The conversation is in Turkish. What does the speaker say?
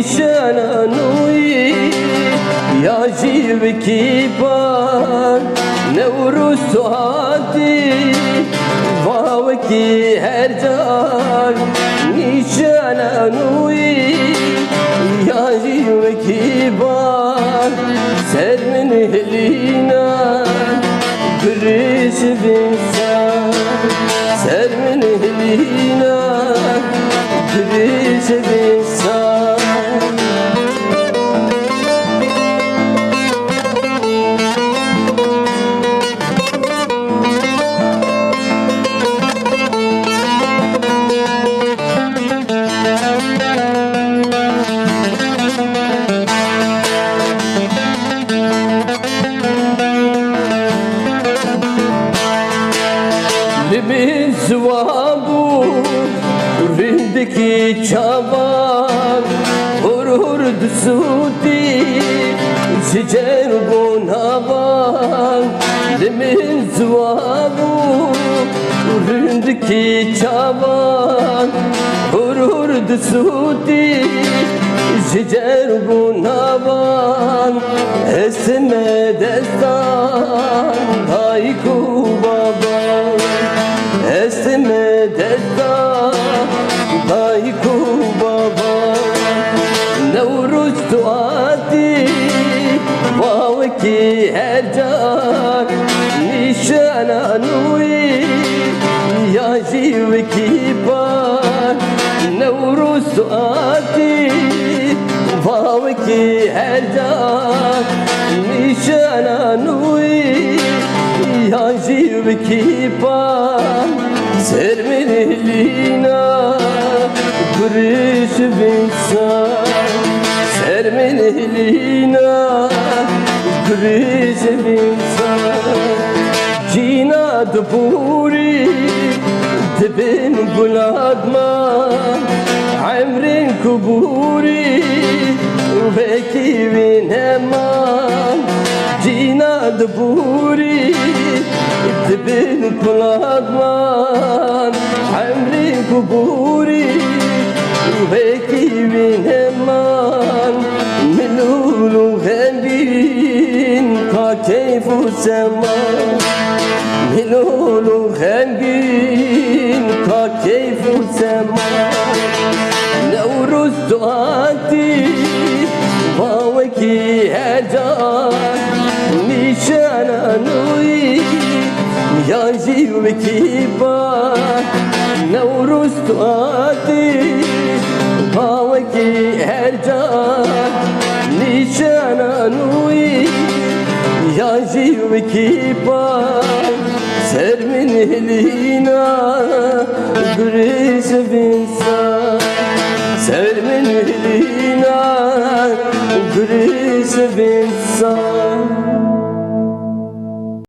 نشانانوی یا جیب کی بار نوروز تو هاتی واو کی هر جار نشانانوی یا جیب کی بار سر من هلینا برش بنسان سر من هلینا برش بنسان Limin zvabu rindeki çaban hur hur dusuti zicer bonaban Limin zvabu rindeki çaban hur hur dusuti zicer bonaban esme destan hayku baban Esme destan dayku baba Nevruz tuati vav ki her jar nişananui ya jiv ki par Nevruz tuati vav ki her jar nişananui ya jiv ki par Ser min hilina gurish binsan Ser min hilina gurish binsan Jina dupuri dibin buladma Amrin kuburi veki vineman Jina dupuri dibin buladman Amrin kuburi veki vineman Milulu ghembin ka keyfu seman Milulu ghembin ka keyfu seman Nevruz tuati vaveki her jar nişananui ya jiv ki par Nevruz tuati vaveki her jar nişananui ya jiv ki par Ser min hilina gurish binsan Ser min hilina gurish binsan